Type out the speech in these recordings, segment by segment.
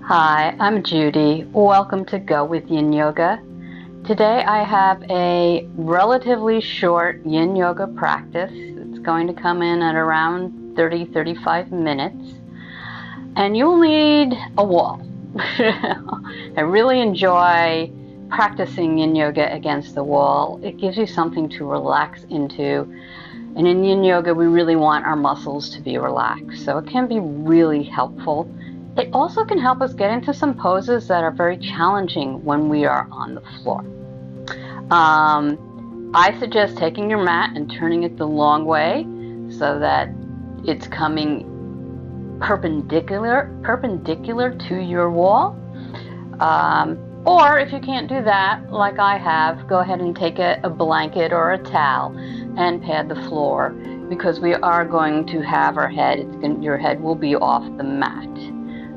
Hi, I'm Judy. Welcome to Go with Yin Yoga. Today I have a relatively short Yin Yoga practice. It's going to come in at around 30-35 minutes. And you'll need a wall. I really enjoy practicing Yin Yoga against the wall. It gives you something to relax into. And in Yin Yoga, we really want our muscles to be relaxed. So it can be really helpful. It also can help us get into some poses that are very challenging when we are on the floor. I suggest taking your mat and turning it the long way so that it's coming perpendicular to your wall. Or if you can't do that, like I have, go ahead and take a blanket or a towel and pad the floor, because we are going to have our head, your head will be off the mat,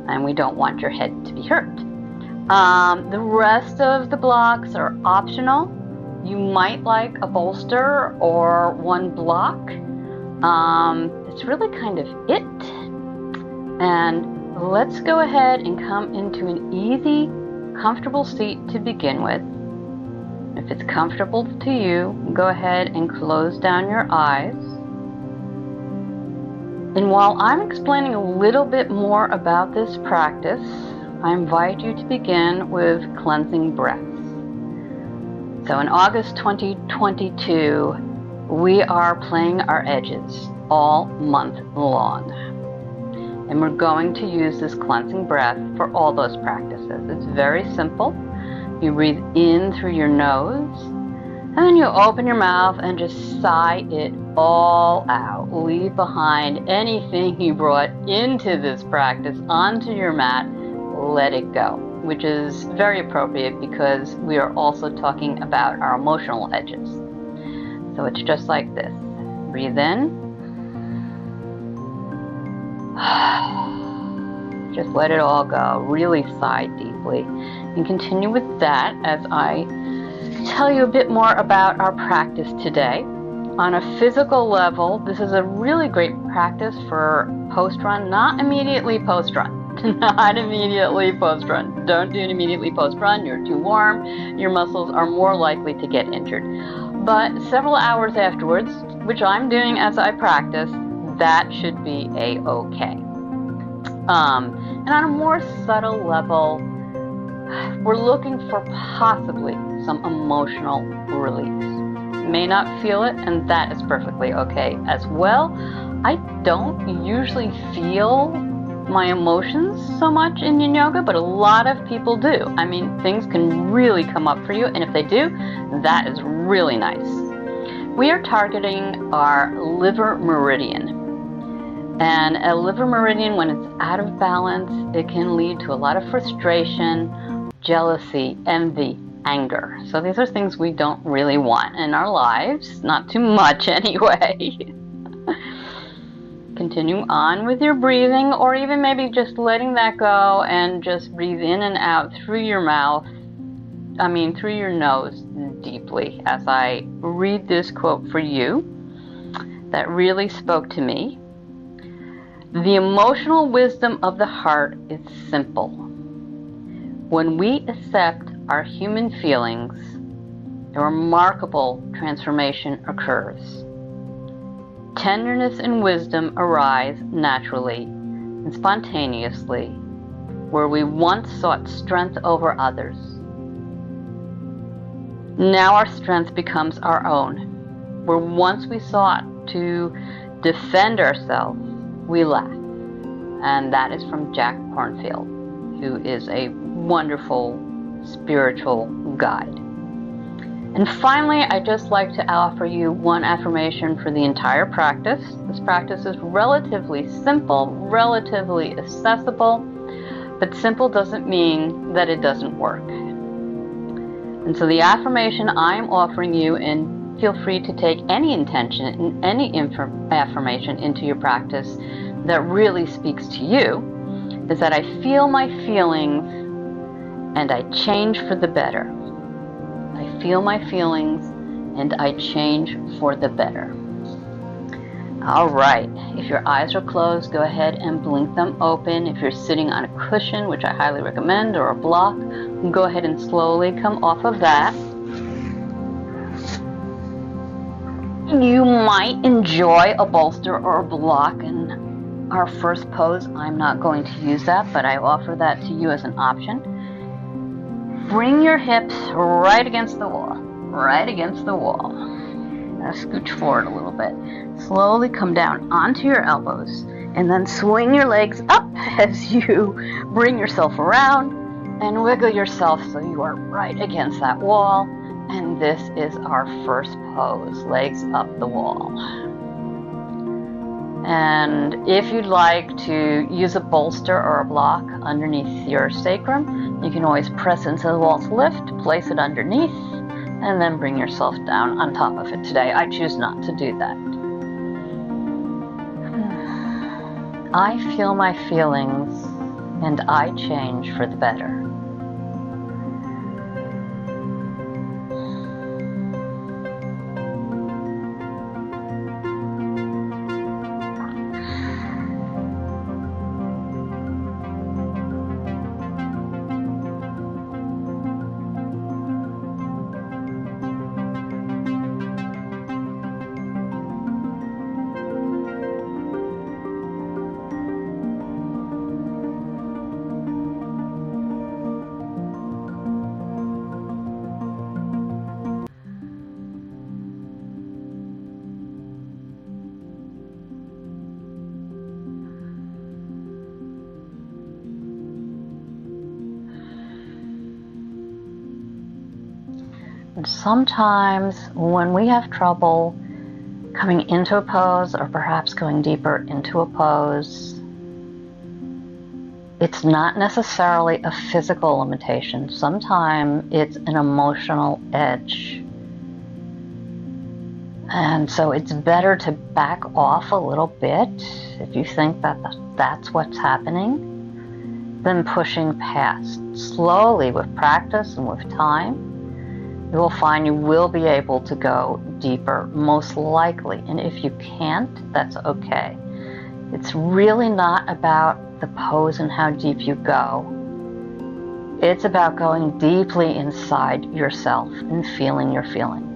and we don't want your head to be hurt. The rest of the blocks are optional. You might like a bolster or one block. It's really kind of it. And let's go ahead and come into an easy, comfortable seat to begin with. If it's comfortable to you, go ahead and close down your eyes. And while I'm explaining a little bit more about this practice, I invite you to begin with cleansing breaths. So in August 2022, we are playing our edges all month long. And we're going to use this cleansing breath for all those practices. It's very simple. You breathe in through your nose, and then you open your mouth and just sigh it all out. Leave behind anything you brought into this practice onto your mat. Let it go, which is very appropriate because we are also talking about our emotional edges. So it's just like this. Breathe in. Just let it all go. Really sigh deeply. And continue with that as I tell you a bit more about our practice today. On a physical level, this is a really great practice for post-run, not immediately post-run. Not immediately post-run. Don't do it immediately post-run. You're too warm. Your muscles are more likely to get injured. But several hours afterwards, which I'm doing as I practice, that should be a-okay. And on a more subtle level, we're looking for possibly some emotional release. You may not feel it, and that is perfectly okay as well. I don't usually feel my emotions so much in Yin Yoga, but a lot of people do. I mean, things can really come up for you, and if they do, that is really nice. We are targeting our liver meridian. And a liver meridian, when it's out of balance, it can lead to a lot of frustration, jealousy, envy, anger. So these are things we don't really want in our lives, not too much anyway. Continue on with your breathing, or even maybe just letting that go and just breathe in and out through your through your nose deeply, as I read this quote for you that really spoke to me. The emotional wisdom of the heart is simple. When we accept our human feelings, a remarkable transformation occurs. Tenderness and wisdom arise naturally and spontaneously, where we once sought strength over others. Now our strength becomes our own. Where once we sought to defend ourselves, we laugh. And that is from Jack Kornfield, who is a wonderful spiritual guide. And finally, I'd just like to offer you one affirmation for the entire practice. This practice is relatively simple, relatively accessible, but simple doesn't mean that it doesn't work. And so the affirmation I'm offering you, and feel free to take any intention and any affirmation into your practice that really speaks to you, is that I feel my feelings and I change for the better. I feel my feelings and I change for the better. All right, if your eyes are closed, go ahead and blink them open. If you're sitting on a cushion, which I highly recommend, or a block, go ahead and slowly come off of that. You might enjoy a bolster or a block in our first pose. I'm not going to use that, but I offer that to you as an option. Bring your hips right against the wall, right against the wall. Now scooch forward a little bit. Slowly come down onto your elbows and then swing your legs up as you bring yourself around and wiggle yourself so you are right against that wall. And this is our first pose, legs up the wall. And if you'd like to use a bolster or a block underneath your sacrum, you can always press into the wall to lift, place it underneath, and then bring yourself down on top of it. Today, I choose not to do that. I feel my feelings, and I change for the better. Sometimes when we have trouble coming into a pose or perhaps going deeper into a pose, it's not necessarily a physical limitation. Sometimes it's an emotional edge. And so it's better to back off a little bit if you think that that's what's happening than pushing past. Slowly, with practice and with time, you will find you will be able to go deeper, most likely. And if you can't, that's okay. It's really not about the pose and how deep you go. It's about going deeply inside yourself and feeling your feelings.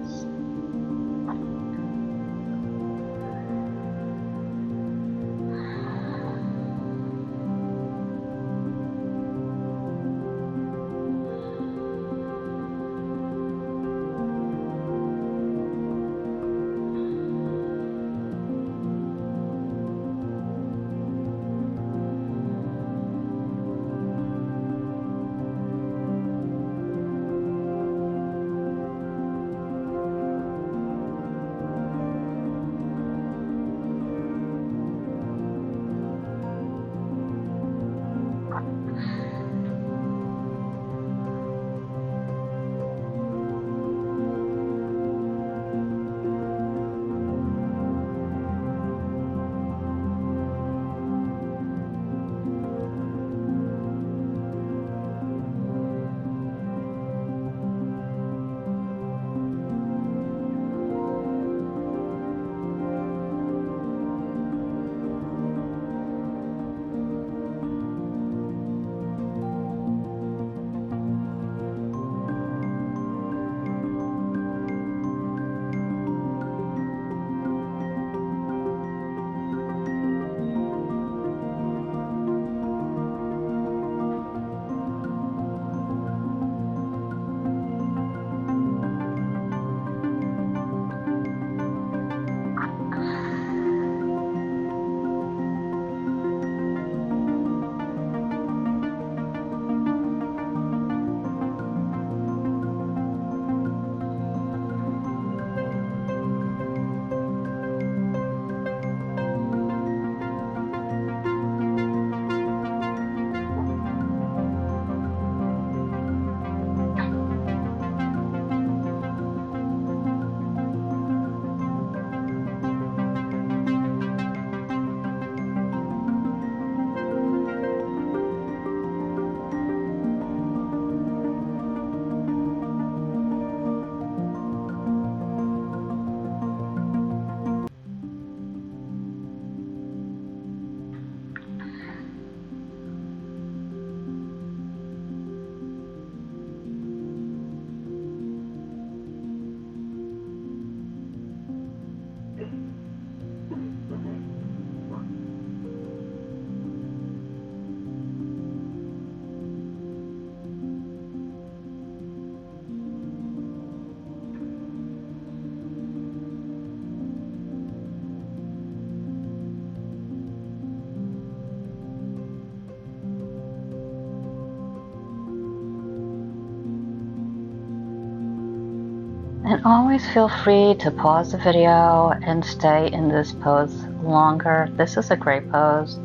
And always feel free to pause the video and stay in this pose longer. This is a great pose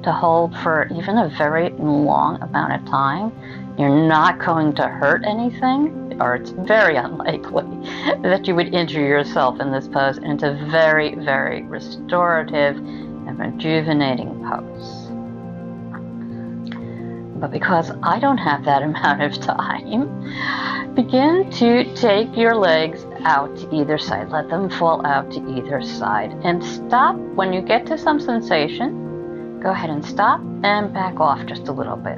to hold for even a very long amount of time. You're not going to hurt anything, or it's very unlikely that you would injure yourself in this pose. And it's a very, very restorative and rejuvenating pose. But because I don't have that amount of time, begin to take your legs out to either side. Let them fall out to either side. And stop when you get to some sensation. Go ahead and stop and back off just a little bit.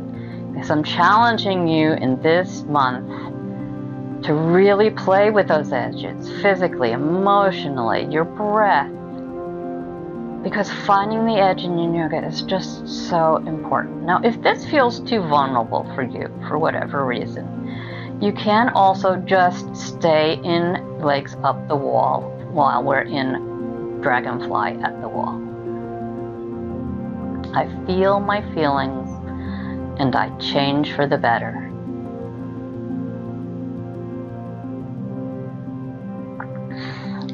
Because I'm challenging you in this month to really play with those edges, physically, emotionally, your breath. Because finding the edge in yin yoga is just so important. Now, if this feels too vulnerable for you, for whatever reason, you can also just stay in legs up the wall while we're in Dragonfly at the wall. I feel my feelings and I change for the better.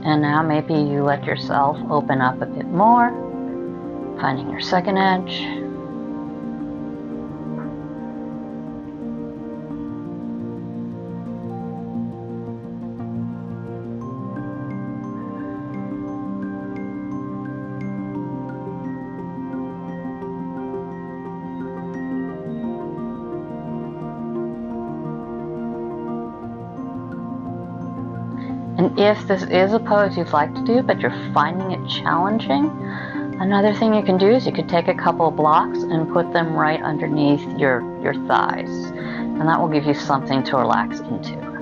And now maybe you let yourself open up a bit more, finding your second edge. And if this is a pose you'd like to do, but you're finding it challenging, another thing you can do is you could take a couple of blocks and put them right underneath your thighs. And that will give you something to relax into.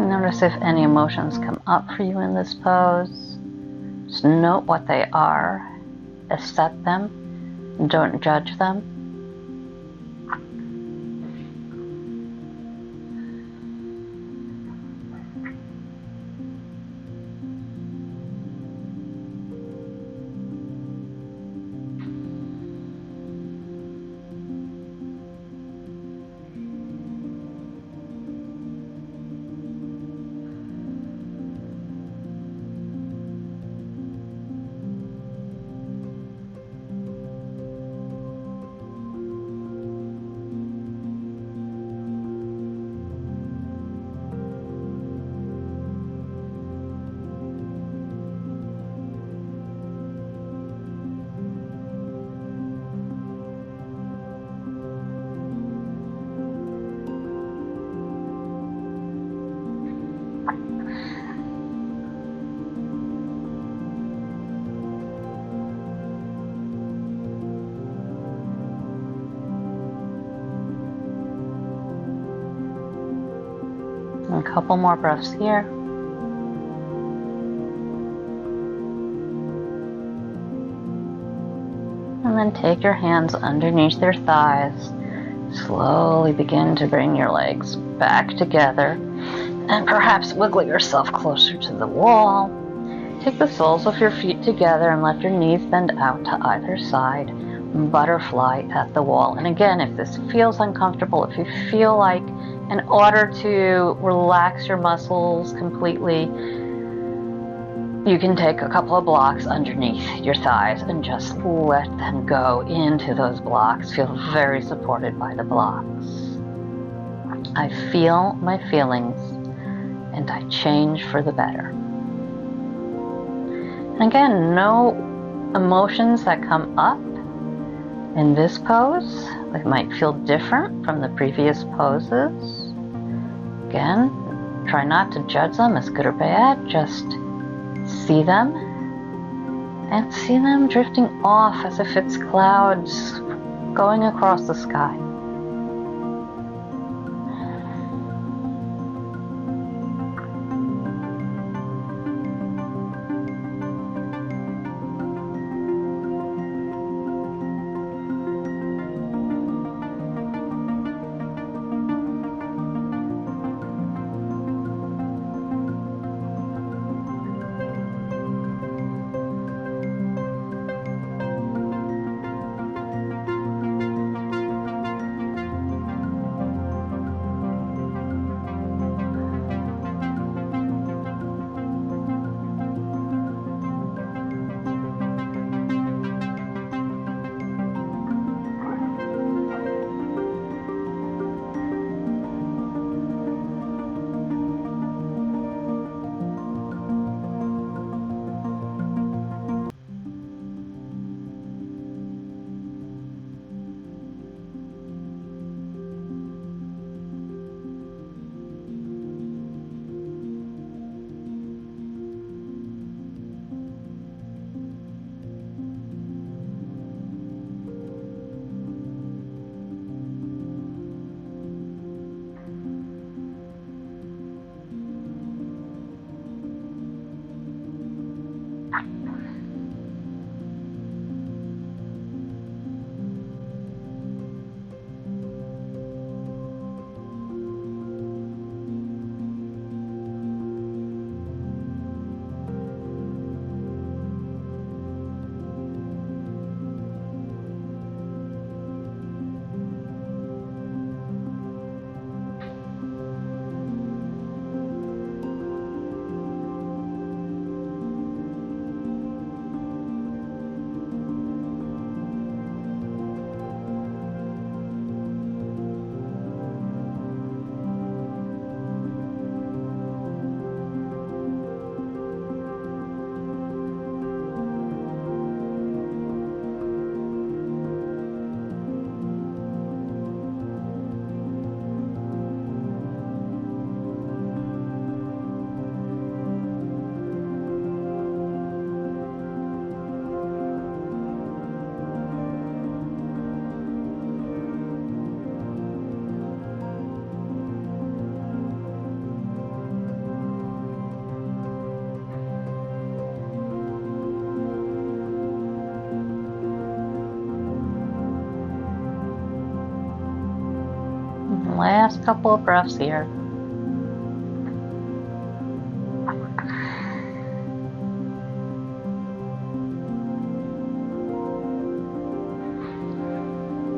Notice if any emotions come up for you in this pose. Just note what they are, accept them, don't judge them. A couple more breaths here. And then take your hands underneath your thighs. Slowly begin to bring your legs back together. And perhaps wiggle yourself closer to the wall. Take the soles of your feet together and let your knees bend out to either side. Butterfly at the wall. And again, if this feels uncomfortable, if you feel like in order to relax your muscles completely, you can take a couple of blocks underneath your thighs and just let them go into those blocks. Feel very supported by the blocks. I feel my feelings and I change for the better. And again, no emotions that come up in this pose. They might feel different from the previous poses. Again, try not to judge them as good or bad, just see them and see them drifting off as if it's clouds going across the sky. last couple of breaths here.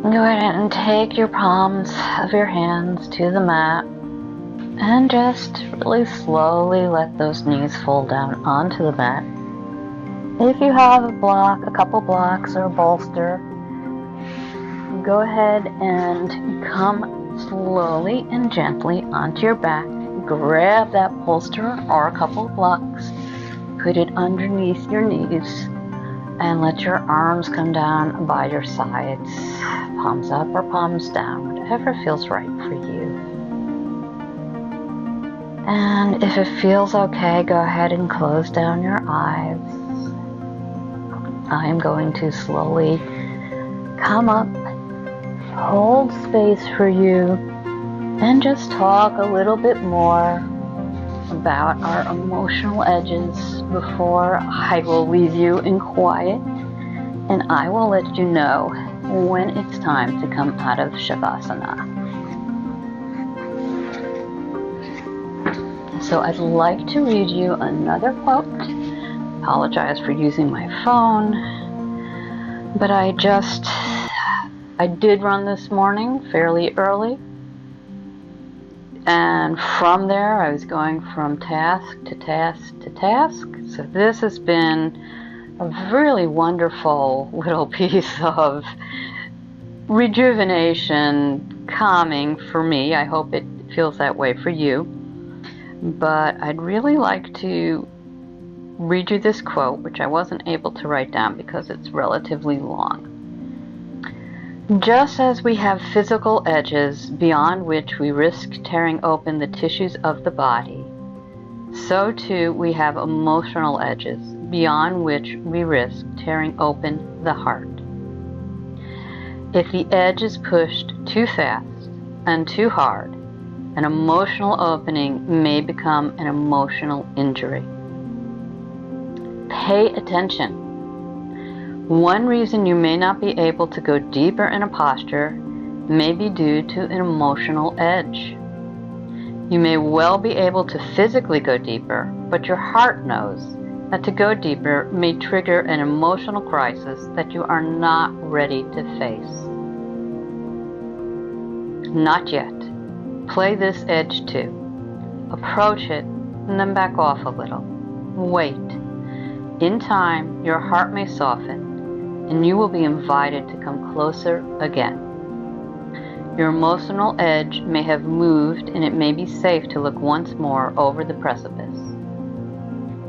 Go ahead and take your palms of your hands to the mat and just really slowly let those knees fall down onto the mat. If you have a couple blocks or a bolster, go ahead and come slowly and gently onto your back. Grab that bolster or a couple of blocks, put it underneath your knees, and let your arms come down by your sides, palms up or palms down, whatever feels right for you. And if it feels okay, go ahead and close down your eyes. I am going to slowly come up, hold space for you, and just talk a little bit more about our emotional edges before I will leave you in quiet, and I will let you know when it's time to come out of Savasana. So I'd like to read you another quote. Apologize for using my phone, but I did run this morning fairly early, and from there I was going from task to task to task. So this has been a really wonderful little piece of rejuvenation, calming for me. I hope it feels that way for you. But I'd really like to read you this quote, which I wasn't able to write down because it's relatively long. Just as we have physical edges beyond which we risk tearing open the tissues of the body, so too we have emotional edges beyond which we risk tearing open the heart. If the edge is pushed too fast and too hard, an emotional opening may become an emotional injury. Pay attention. One reason you may not be able to go deeper in a posture may be due to an emotional edge. You may well be able to physically go deeper, but your heart knows that to go deeper may trigger an emotional crisis that you are not ready to face. Not yet. Play this edge too. Approach it and then back off a little. Wait. In time, your heart may soften and you will be invited to come closer again. Your emotional edge may have moved and it may be safe to look once more over the precipice.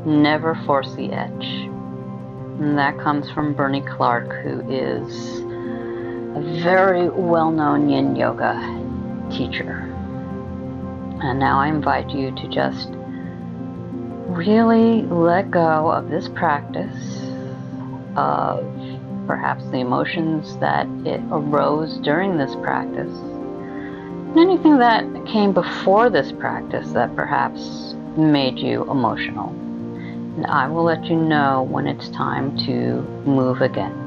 Never force the edge. And that comes from Bernie Clark, who is a very well-known yin yoga teacher. And now I invite you to just really let go of this practice of perhaps the emotions that it arose during this practice, and anything that came before this practice that perhaps made you emotional. And I will let you know when it's time to move again.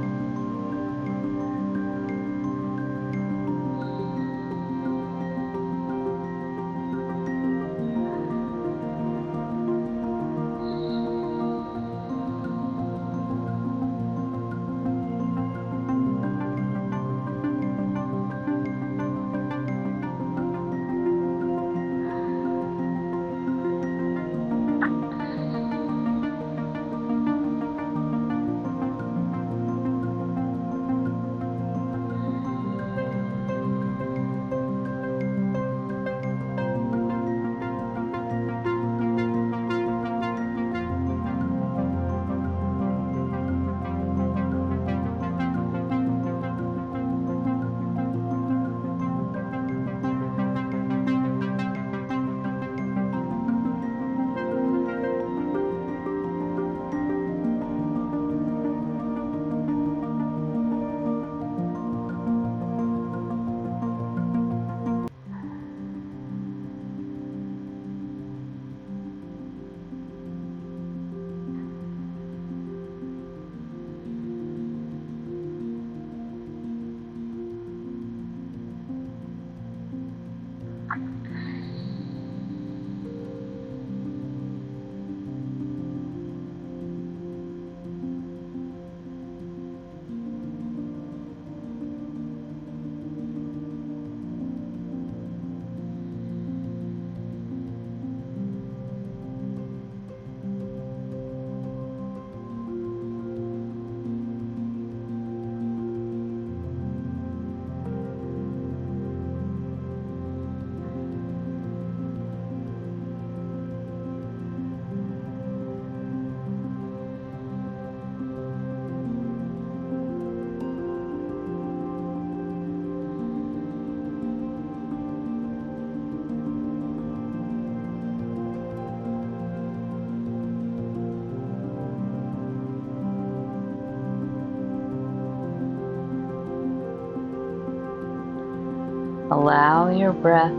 Allow your breath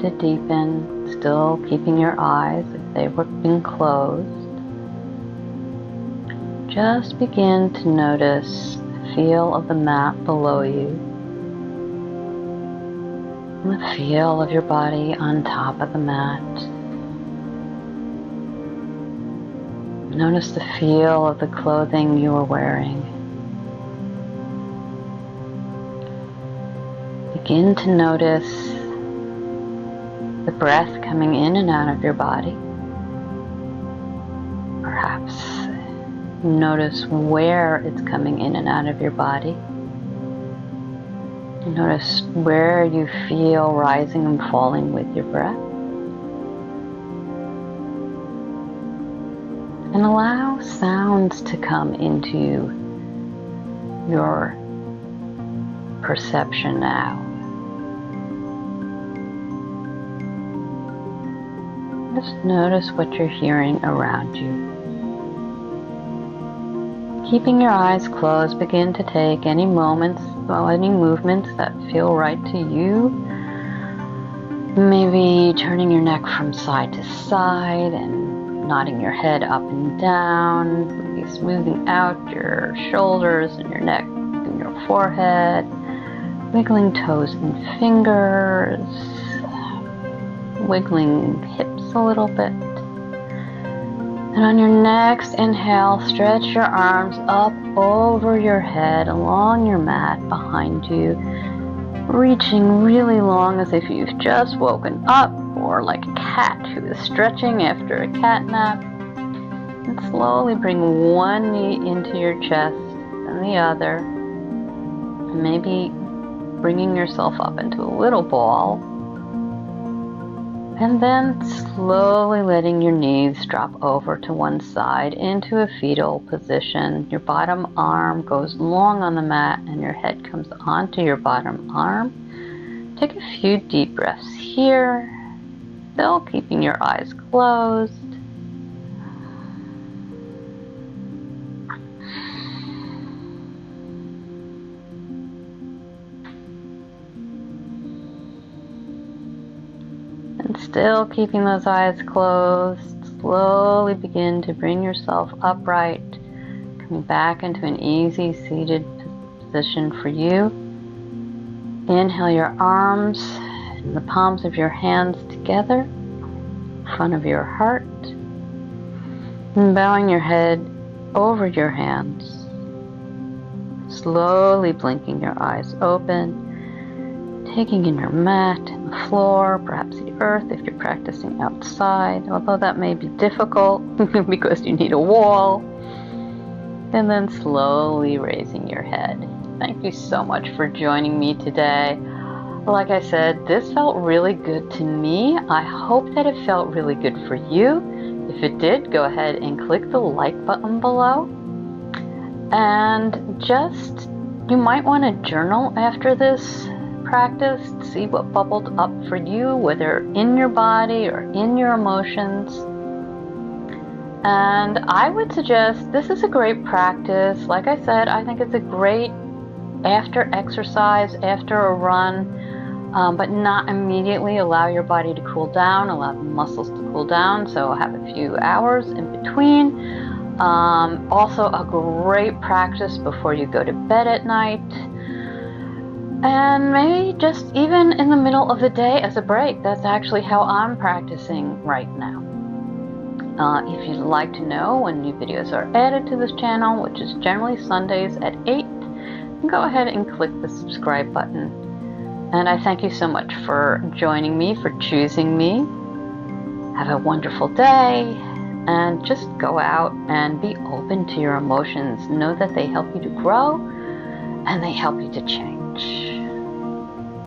to deepen, still keeping your eyes, if they were being closed. Just begin to notice the feel of the mat below you and the feel of your body on top of the mat. Notice the feel of the clothing you are wearing. Begin to notice the breath coming in and out of your body. Perhaps notice where it's coming in and out of your body. Notice where you feel rising and falling with your breath. And allow sounds to come into your perception now. Just notice what you're hearing around you. Keeping your eyes closed, begin to take any movements that feel right to you. Maybe turning your neck from side to side and nodding your head up and down. Maybe smoothing out your shoulders and your neck and your forehead. Wiggling toes and fingers. Wiggling hips a little bit. And on your next inhale, stretch your arms up over your head, along your mat behind you, reaching really long as if you've just woken up, or like a cat who is stretching after a cat nap. And slowly bring one knee into your chest and the other, and maybe bringing yourself up into a little ball. And then slowly letting your knees drop over to one side into a fetal position. Your bottom arm goes long on the mat and your head comes onto your bottom arm. Take a few deep breaths here, still keeping your eyes closed. Still keeping those eyes closed, slowly begin to bring yourself upright, coming back into an easy seated position for you. Inhale your arms and the palms of your hands together in front of your heart, and bowing your head over your hands, slowly blinking your eyes open. Taking in your mat and the floor, perhaps the earth if you're practicing outside, although that may be difficult because you need a wall. And then slowly raising your head. Thank you so much for joining me today. Like I said, this felt really good to me. I hope that it felt really good for you. If it did, go ahead and click the like button below. And just, you might want to journal after this practice, see what bubbled up for you, whether in your body or in your emotions. And I would suggest this is a great practice. Like I said, I think it's a great after exercise, after a run, but not immediately. Allow your body to cool down, allow the muscles to cool down, so have a few hours in between. Also a great practice before you go to bed at night. And maybe just even in the middle of the day as a break. That's actually how I'm practicing right now. If you'd like to know when new videos are added to this channel, which is generally Sundays at 8, go ahead and click the subscribe button. And I thank you so much for joining me, for choosing me. Have a wonderful day, and just go out and be open to your emotions. Know that they help you to grow and they help you to change.